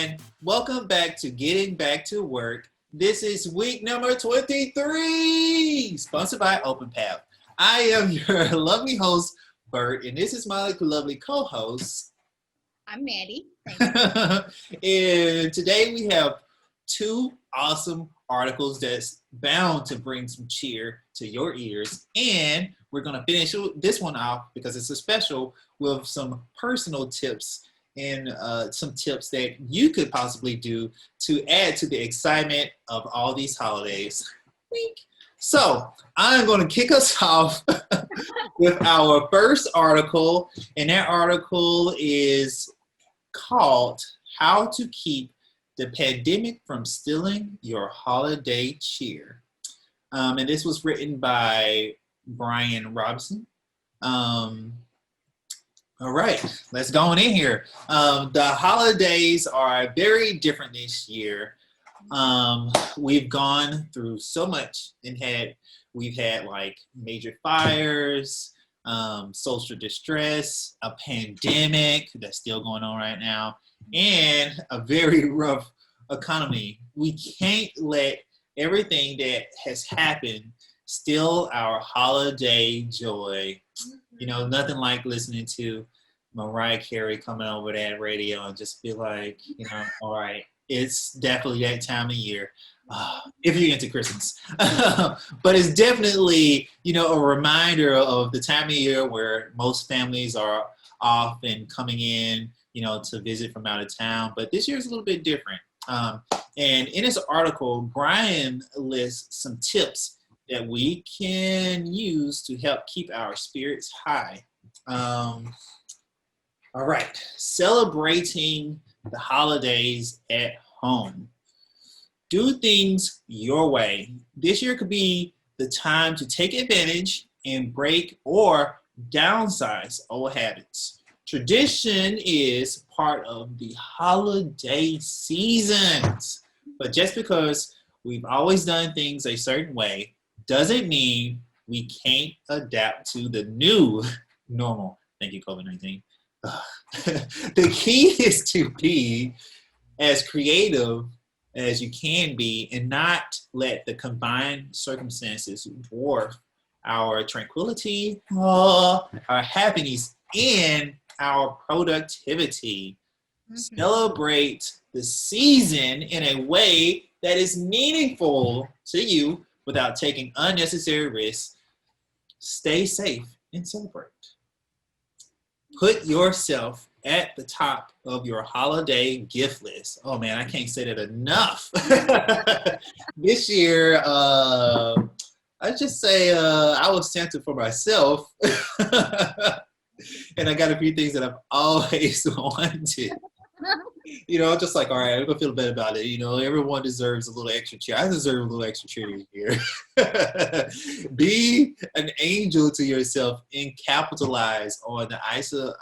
everyone. Welcome back to Getting Back to Work. This is week number 23, sponsored by Openpath. I am your lovely host, Bert, and this is my lovely co-host. I'm Maddie. And today we have two awesome articles that's bound to bring some cheer to your ears. And we're going to finish this one off because it's a special with some personal tips and some tips that you could possibly do to add to the excitement of all these holidays. So I'm going to kick us off with our first article, and that article is called How to Keep the Pandemic from Stealing Your Holiday Cheer. And this was written by Brian Robson. All right, let's go on in here. The holidays are very different this year. We've gone through so much and we've had like major fires, social distress, a pandemic that's still going on right now, and a very rough economy. We can't let everything that has happened steal our holiday joy. You know, nothing like listening to Mariah Carey coming over that radio and just be like, all right, it's definitely that time of year. If you're into Christmas. But it's definitely, a reminder of the time of year where most families are off and coming in, to visit from out of town. But this year is a little bit different. And in this article, Brian lists some tips that we can use to help keep our spirits high. All right, celebrating the holidays at home. Do things your way. This year could be the time to take advantage and break or downsize old habits. Tradition is part of the holiday seasons, but just because we've always done things a certain way doesn't mean we can't adapt to the new normal. Thank you, COVID-19. The key is to be as creative as you can be and not let the combined circumstances dwarf our tranquility, our happiness, and our productivity. Mm-hmm. Celebrate the season in a way that is meaningful to you without taking unnecessary risks. Stay safe and celebrate. Put yourself at the top of your holiday gift list. Oh man, I can't say that enough. This year, I just say I was Santa for myself. And I got a few things that I've always wanted. Just like, all right, I'm gonna feel better about it. Everyone deserves a little extra cheer. I deserve a little extra cheer here. Be an angel to yourself and capitalize on the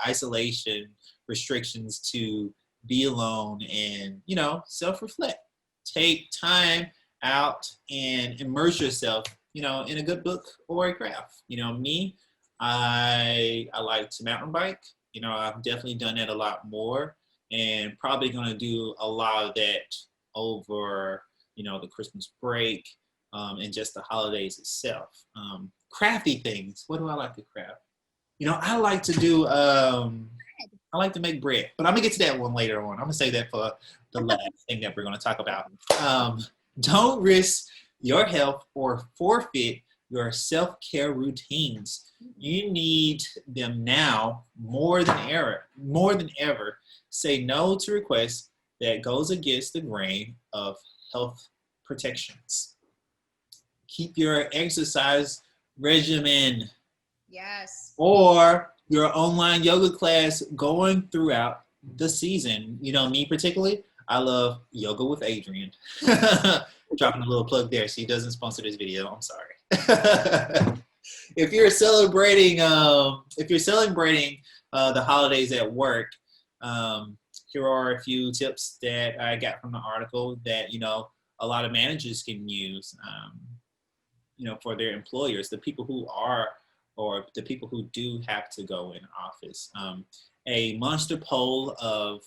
isolation restrictions to be alone and, self-reflect. Take time out and immerse yourself, in a good book or a craft. Me, I like to mountain bike. I've definitely done that a lot more. And probably going to do a lot of that over, the Christmas break and just the holidays itself. Crafty things. What do I like to craft? I like to do, I like to make bread. But I'm going to get to that one later on. I'm going to say that for the last thing that we're going to talk about. Don't risk your health or forfeit your self-care routines. You need them now more than ever. Say no to requests that goes against the grain of health protections. Keep your exercise regimen. Yes. Or your online yoga class going throughout the season. Me particularly, I love Yoga with Adrian. Dropping a little plug there. She doesn't sponsor this video. I'm sorry. If you're celebrating the holidays at work, here are a few tips that I got from the article that, a lot of managers can use, for their employers, the people who are, or the people who do have to go in office. A monster poll of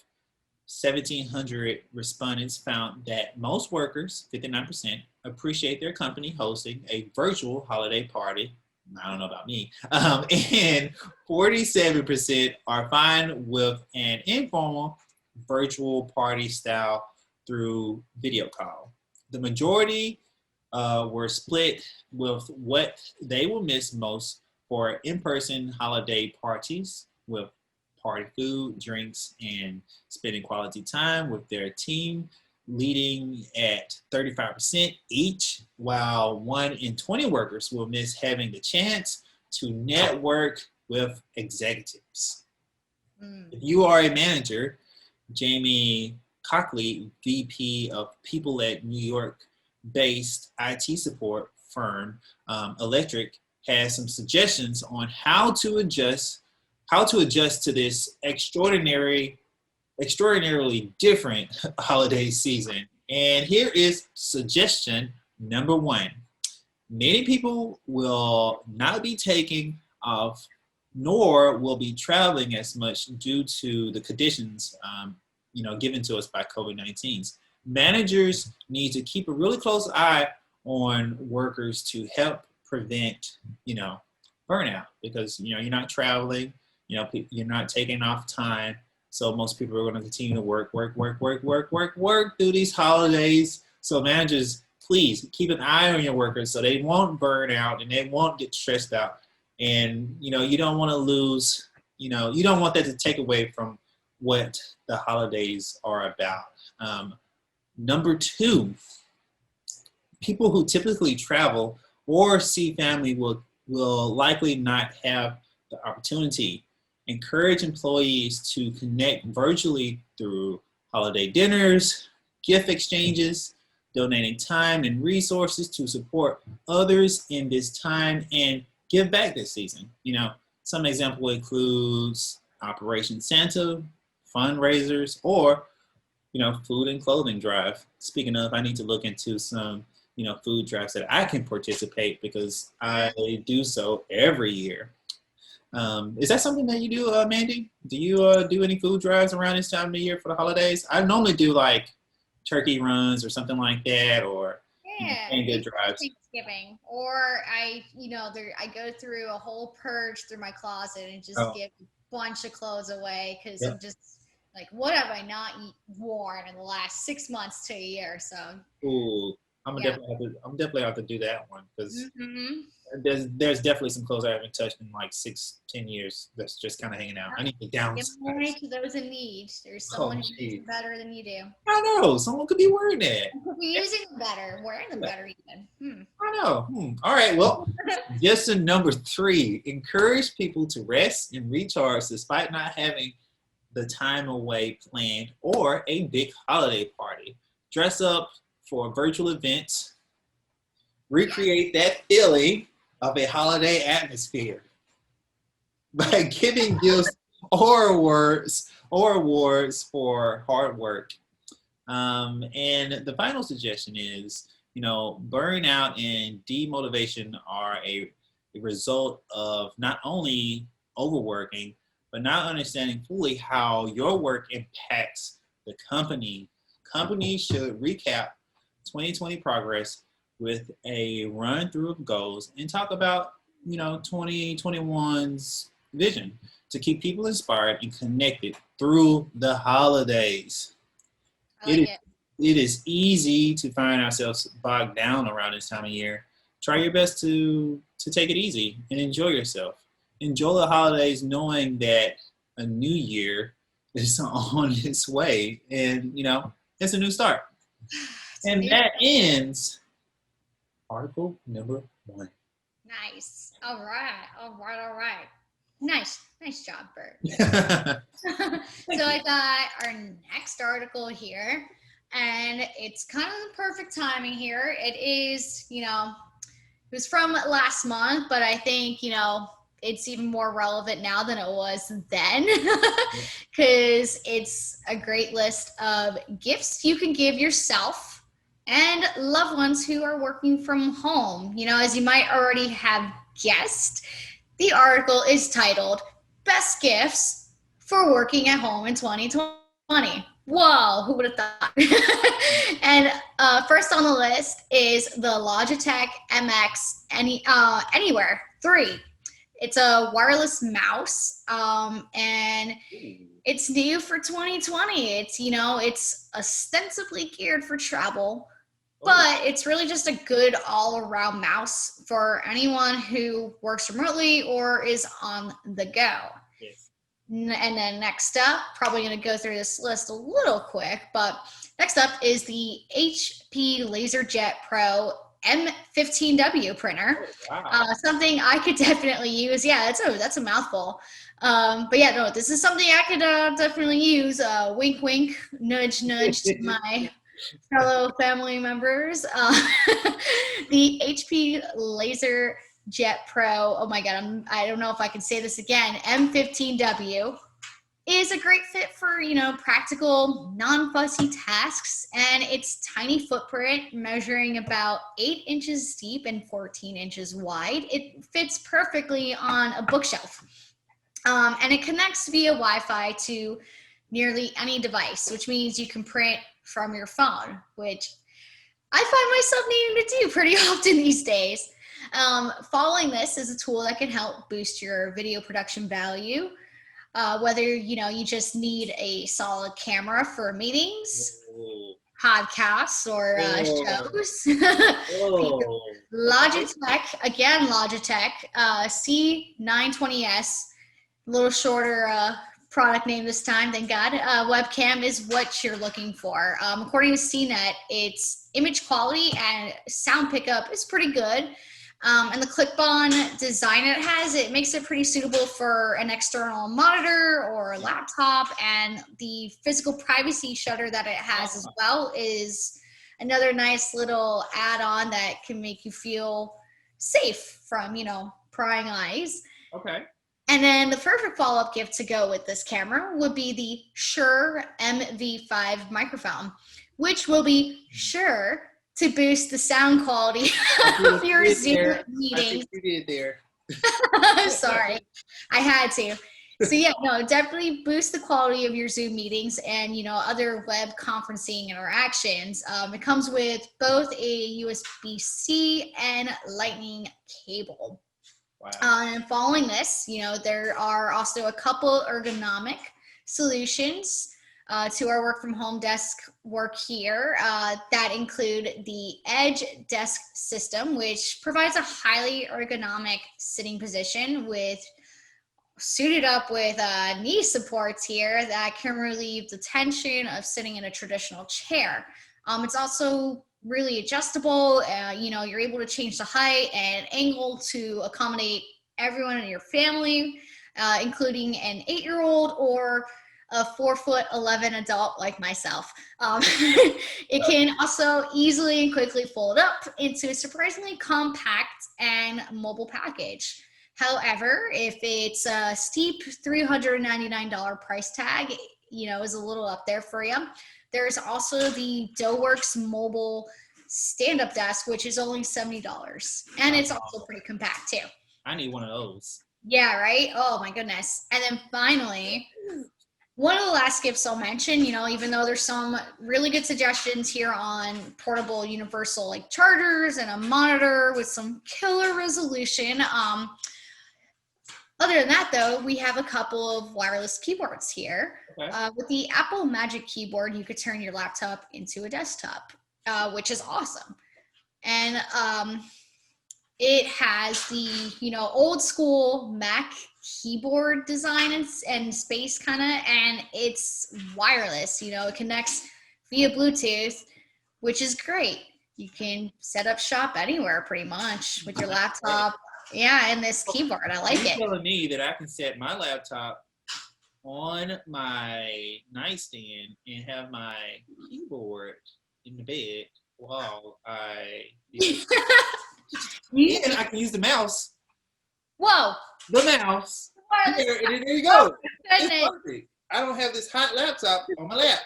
1,700 respondents found that most workers, 59%, appreciate their company hosting a virtual holiday party. I don't know about me. And 47% are fine with an informal virtual party style through video call. The majority were split with what they will miss most for in-person holiday parties with party food, drinks, and spending quality time with their team, leading at 35% each, while 1 in 20 workers will miss having the chance to network with executives. Mm. If you are a manager, Jamie Cockley, VP of People at New York-based IT support firm Electric, has some suggestions on how to adjust to this extraordinarily different holiday season. And here is suggestion number 1. Many people will not be taking off nor will be traveling as much due to the conditions given to us by COVID-19. Managers need to keep a really close eye on workers to help prevent, burnout because, you're not traveling, you're not taking off time. So most people are going to continue to work through these holidays. So managers, please keep an eye on your workers so they won't burn out and they won't get stressed out. And, you don't want to lose, you don't want that to take away from what the holidays are about. Number 2, people who typically travel or see family will likely not have the opportunity. Encourage employees to connect virtually through holiday dinners, gift exchanges, donating time and resources to support others in this time and give back this season. Some example includes Operation Santa, fundraisers, or, food and clothing drive. Speaking of, I need to look into some, food drives that I can participate because I do so every year. Is that something that you do, Mandy? Do you do any food drives around this time of the year for the holidays? I normally do like turkey runs or something like that, or Yeah, good drives. Thanksgiving, or I go through a whole purge through my closet and just Oh, give a bunch of clothes away because yeah. I'm just like, what have I not worn in the last 6 months to a year? So Ooh, yeah. I'm definitely have to do that one because Mm-hmm. there's definitely some clothes I haven't touched in like 6-10 years that's just kind of hanging out. I need to Give them away downsize. to those in need. There's Oh, someone who needs geez. it better than you do. I know someone could be wearing that. Who could be using them better, wearing them better even. I know. All right. Well, suggestion number 3: encourage people to rest and recharge despite not having the time away planned or a big holiday party. Dress up for virtual events. Yes. Recreate that feeling of a holiday atmosphere by giving gifts or awards for hard work. And the final suggestion is, burnout and demotivation are a result of not only overworking, but not understanding fully how your work impacts the company. Companies should recap 2020 progress with a run through of goals and talk about, 2021's vision to keep people inspired and connected through the holidays. I It like is, it. it is easy to find ourselves bogged down around this time of year. Try your best to take it easy and enjoy yourself. Enjoy the holidays knowing that a new year is on its way and, it's a new start. It's a And new that ends article number 1. nice. All right. All right. All right. Nice job, Bert. So I got our next article here, and it's kind of the perfect timing here. It is, it was from last month, but I think, it's even more relevant now than it was then because it's a great list of gifts you can give yourself and loved ones who are working from home. As you might already have guessed, the article is titled Best Gifts for Working at Home in 2020. Whoa, who would have thought? And first on the list is the Logitech MX Anywhere 3. It's a wireless mouse, and it's new for 2020. It's ostensibly geared for travel, but it's really just a good all-around mouse for anyone who works remotely or is on the go. Yes. And then next up, probably going to go through this list a little quick, but next up is the HP LaserJet Pro M15W printer. Oh, wow. Something I could definitely use. Yeah, that's a mouthful. But yeah, no, this is something I could definitely use. Wink, wink, nudge, nudge to my fellow family members. The HP LaserJet Pro. Oh my God, I don't know if I can say this again. M15W is a great fit for, practical, non-fussy tasks, and its tiny footprint, measuring about 8 inches deep and 14 inches wide, it fits perfectly on a bookshelf. And it connects via Wi-Fi to nearly any device, which means you can print from your phone, which I find myself needing to do pretty often these days. Following this is a tool that can help boost your video production value. Whether you just need a solid camera for meetings, podcasts, or shows. Logitech C920S, a little shorter product name this time, thank God. Webcam is what you're looking for. According to CNET, its image quality and sound pickup is pretty good. And the clip-on design it makes it pretty suitable for an external monitor or a laptop, and the physical privacy shutter that it has as well is another nice little add-on that can make you feel safe from, prying eyes. Okay. And then the perfect follow-up gift to go with this camera would be the Shure MV5 microphone, which will be sure to boost the sound quality of your Zoom meetings. I think you did there. I'm sorry, I had to. So yeah, no, definitely boost the quality of your Zoom meetings and other web conferencing interactions. It comes with both a USB-C and Lightning cable. Wow. And following this, there are also a couple ergonomic solutions to our work from home desk work here that include the Edge desk system, which provides a highly ergonomic sitting position suited up with knee supports here that can relieve the tension of sitting in a traditional chair. It's also really adjustable. You're able to change the height and angle to accommodate everyone in your family, including an 8-year-old or a 4'11" adult like myself. It can also easily and quickly fold up into a surprisingly compact and mobile package. However, if it's a steep $399 price tag, is a little up there for you. There's also the DoughWorks mobile stand-up desk, which is only $70, and it's also pretty compact too. I need one of those. Yeah, right? Oh my goodness. And then finally, one of the last gifts I'll mention, even though there's some really good suggestions here on portable universal chargers and a monitor with some killer resolution. Other than that, though, we have a couple of wireless keyboards here. Okay. With the Apple Magic Keyboard, you could turn your laptop into a desktop, which is awesome. And it has the, old school Mac keyboard design and space kind of, and it's wireless. It connects via Bluetooth, which is great. You can set up shop anywhere pretty much with your laptop. Yeah, and this keyboard, I like it. You're telling me that I can set my laptop on my nightstand and have my keyboard in the bed while I and I can use the mouse. Whoa. The mouse. There you go. It's perfect. I don't have this hot laptop on my lap.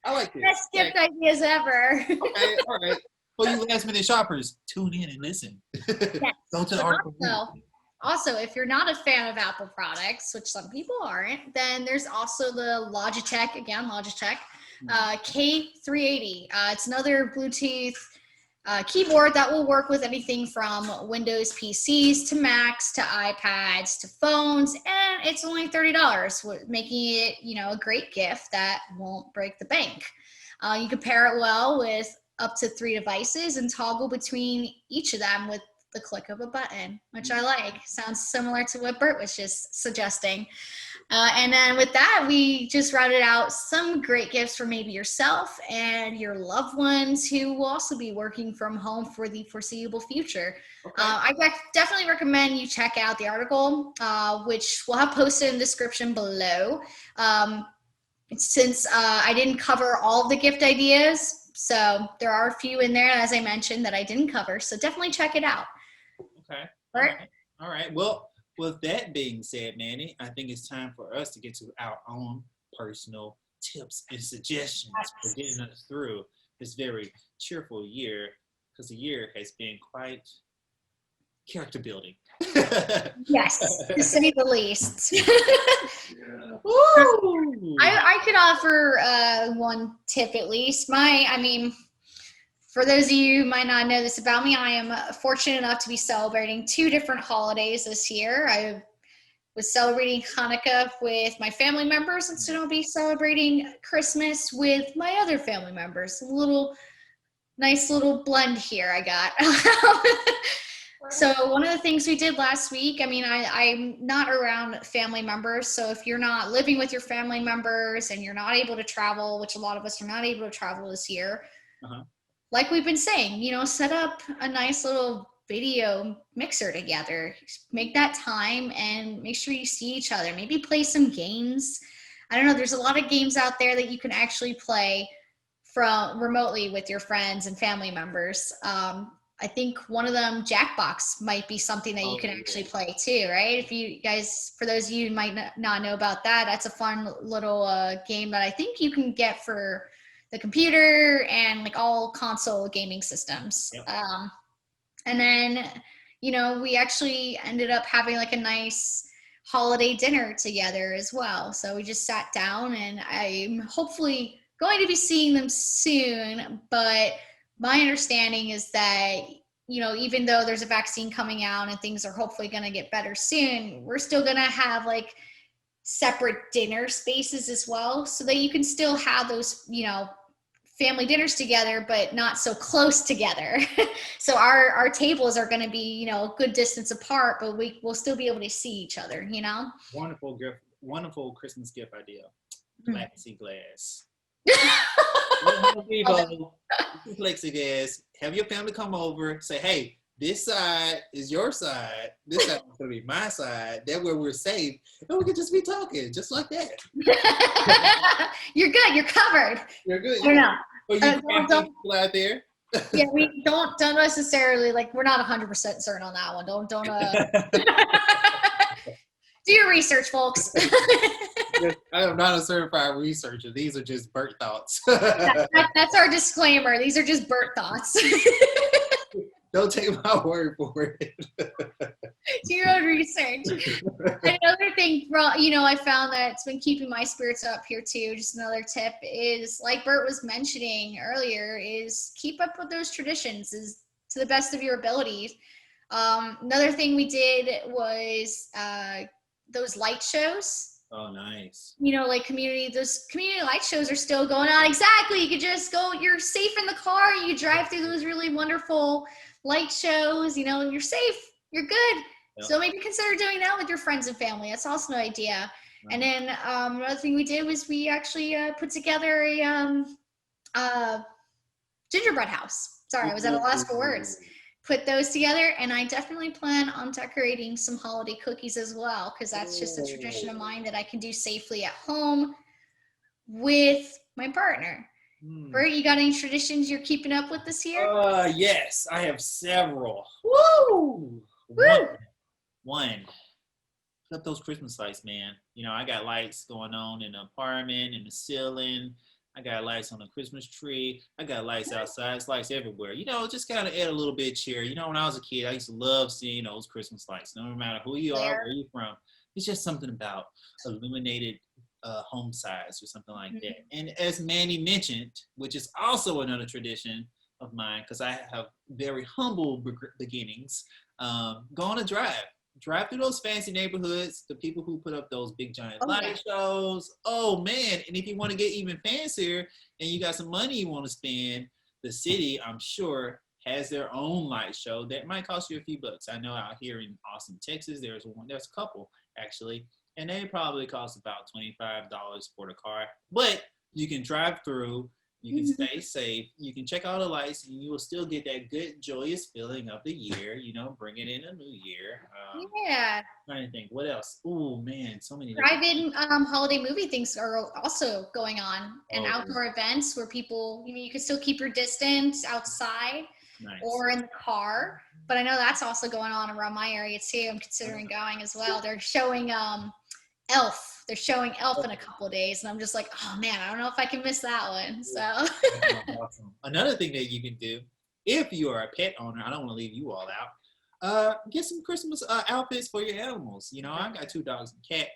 I like this. Best gift ideas ever. Okay, all right. For you last minute shoppers, tune in and listen. Yes. Go to the article. Also, if you're not a fan of Apple products, which some people aren't, then there's also the Logitech K380. It's another Bluetooth keyboard that will work with anything from Windows PCs to Macs to iPads to phones, and it's only $30, making it, a great gift that won't break the bank. You can pair it well with up to 3 devices and toggle between each of them with the click of a button, which I like. Sounds similar to what Bert was just suggesting. And then with that, we just routed out some great gifts for maybe yourself and your loved ones who will also be working from home for the foreseeable future. Okay. I definitely recommend you check out the article, which we'll have posted in the description below. Since I didn't cover all of the gift ideas, so there are a few in there, as I mentioned, that I didn't cover. So definitely check it out. Okay. All right. Well, with that being said, Manny, I think it's time for us to get to our own personal tips and suggestions for getting us through this very cheerful year, because the year has been quite character building. Yes, to say the least. I could offer one tip at least. For those of you who might not know this about me, I am fortunate enough to be celebrating 2 different holidays this year. I was celebrating Hanukkah with my family members, and soon I'll be celebrating Christmas with my other family members. Nice little blend here I got. So one of the things we did last week, I'm not around family members, so if you're not living with your family members and you're not able to travel, which a lot of us are not able to travel this year, like we've been saying, set up a nice little video mixer together. Make that time and make sure you see each other. Maybe play some games. I don't know, there's a lot of games out there that you can actually play from remotely with your friends and family members. I think one of them, Jackbox, might be something that you can actually play too, right? If you guys, for those of you who might not know about that, that's a fun little game that I think you can get for the computer and like all console gaming systems. Yep. And then, we actually ended up having like a nice holiday dinner together as well. So we just sat down, and I'm hopefully going to be seeing them soon, but my understanding is that, even though there's a vaccine coming out and things are hopefully going to get better soon, we're still going to have like separate dinner spaces as well, so that you can still have those, family dinners together, but not so close together. So our tables are going to be, a good distance apart, but we'll still be able to see each other, Wonderful Christmas gift idea. Plexiglass. Plexiglass. Have your family come over, say, hey, this side is your side, this side is going to be my side. That way we're safe, and we can just be talking just like that. You're good. You're covered. You're good. I don't know. Don't people out there. Yeah, we don't necessarily, like, we're not 100% certain on that one. Don't do your research, folks. I am not a certified researcher. These are just Bert thoughts. That's our disclaimer. These are just Bert thoughts. Don't take my word for it. Do your own research. Another thing, I found that's been keeping my spirits up here too, just another tip is, like Bert was mentioning earlier, is keep up with those traditions is to the best of your abilities. Another thing we did was those light shows. Oh, nice. Like those community light shows are still going on. Exactly. You could just go, you're safe in the car. You drive through those really wonderful light shows, and you're safe. You're good. Yep. So maybe consider doing that with your friends and family. That's also an idea. Right. And then another thing we did was we actually put together a gingerbread house. Sorry, I was at a loss for words. Put those together, and I definitely plan on decorating some holiday cookies as well, because that's just a tradition of mine that I can do safely at home with my partner. Bert, you got any traditions you're keeping up with this year? Yes, I have several. Woo! One. Put up those Christmas lights, man. I got lights going on in the apartment, in the ceiling. I got lights on the Christmas tree. I got lights outside. It's lights everywhere. You know, just kind of add a little bit cheer. You know, when I was a kid, I used to love seeing those Christmas lights. No matter who you are, where you're from, it's just something about illuminated home sides or something like that. And as Manny mentioned, which is also another tradition of mine, because I have very humble beginnings, go on a drive through those fancy neighborhoods, the people who put up those big giant light shows. Oh man. And if you want to get even fancier and you got some money you want to spend, the city, I'm sure, has their own light show that might cost you a few bucks. I know out here in Austin, Texas, there's a couple actually, and they probably cost about $25 for the car, but you can drive through. You can stay safe. You can check all the lights, and you will still get that good, joyous feeling of the year. You know, bringing in a new year. Trying to think, what else? Oh man, so many. Drive-in holiday movie things are also going on, and outdoor events where people, you can still keep your distance outside or in the car. But I know that's also going on around my area too. I'm considering going as well. They're showing Elf. They're showing Elf in a couple of days, and I'm just like, oh man, I don't know if I can miss that one. So awesome. Another thing that you can do if you are a pet owner, I don't want to leave you all out. Get some Christmas outfits for your animals. You know, I got 2 dogs and a cat,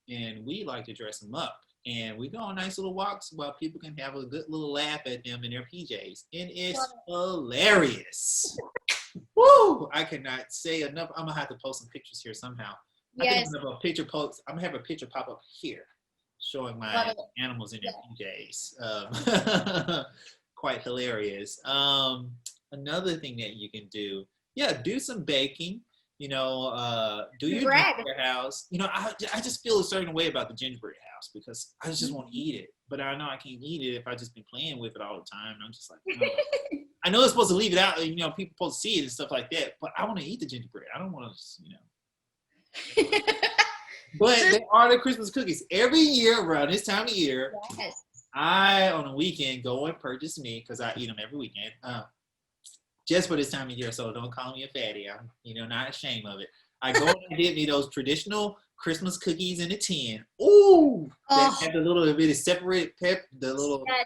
and we like to dress them up. And we go on nice little walks while people can have a good little laugh at them in their PJs. And it's hilarious. Woo! I cannot say enough. I'm going to have to post some pictures here somehow. Yes. I'm gonna have a picture pop up here showing my animals in their PJs. Quite hilarious. Another thing that you can do, do some baking. You know, do your gingerbread house. You know, I just feel a certain way about the gingerbread house because I just want to eat it, but I know I can't eat it if I just been playing with it all the time. And I'm just like, no. I know it's supposed to leave it out. You know, people supposed to see it and stuff like that, but I want to eat the gingerbread. I don't want to, But they are the Christmas cookies. Every year around this time of year, I, on a weekend, go and purchase me, because I eat them every weekend, just for this time of year, so don't call me a fatty. I'm, not ashamed of it. I go and get me those traditional Christmas cookies in a tin. Ooh! That have the little bit of separated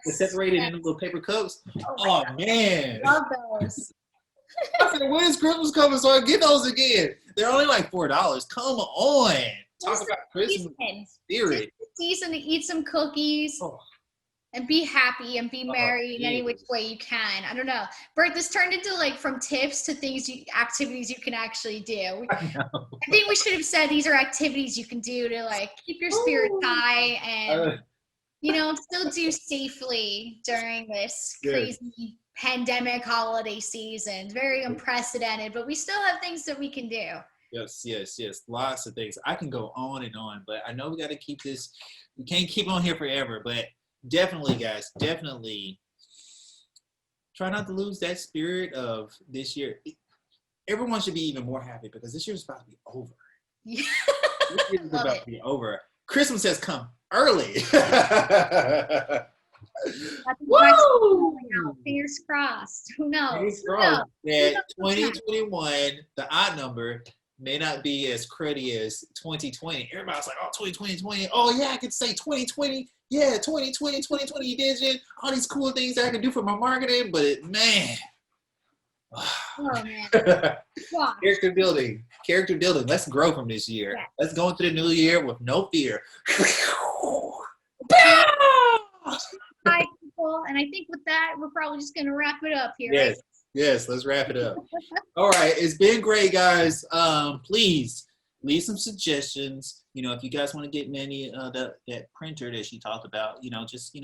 separated in the little paper cups. Oh, man. Love those. I said, when is Christmas coming so I get those again? They're only like $4. Come on. Talk about Christmas spirit. It's the season to eat some cookies and be happy and be merry in any which way you can. I don't know. Bert, this turned into from tips to activities you can actually do. I think we should have said these are activities you can do to keep your spirits high and still do safely during this crazy pandemic holiday season. Very unprecedented, but we still have things that we can do. Yes. Lots of things. I can go on and on, but I know we got to keep this. We can't keep on here forever, but definitely, guys, try not to lose that spirit of this year. Everyone should be even more happy because this year's about to be over. Yeah. This year's about to be over. Christmas has come early. Woo! Fingers crossed. Who knows? Fingers crossed that 2021, the odd number, may not be as cruddy as 2020. Everybody's like, 2020. Oh, yeah, I could say 2020. Yeah, 2020, 2020 edition. All these cool things that I can do for my marketing. But, man. Character building. Let's grow from this year. Yeah. Let's go into the new year with no fear. Hi, people. And I think with that, we're probably just going to wrap it up here. Yes, let's wrap it up. All right, it's been great, guys. Please leave some suggestions. If you guys want to get Manny that printer that she talked about, just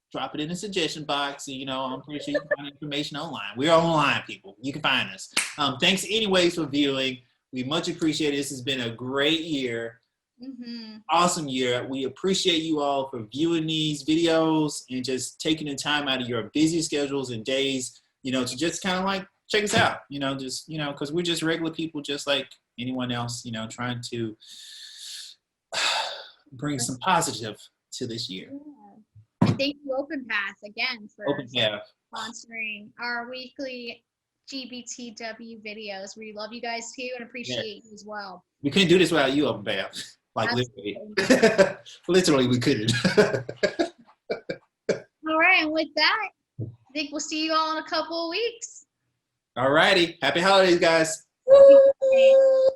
drop it in the suggestion box. I'm pretty sure you can find information online. We're online, people. You can find us. Thanks anyways for viewing. We much appreciate it. This has been a great year. Awesome year. We appreciate you all for viewing these videos and just taking the time out of your busy schedules and days, to just kind of check us out, because we're just regular people just like anyone else, trying to bring some positive to this year. And thank you, Openpath, again, for sponsoring our weekly GBTW videos. We love you guys too and appreciate you as well. We couldn't do this without you, Openpath. Literally. Literally, we couldn't. right. And with that, I think we'll see you all in a couple of weeks. All righty. Happy holidays, guys. Happy holidays.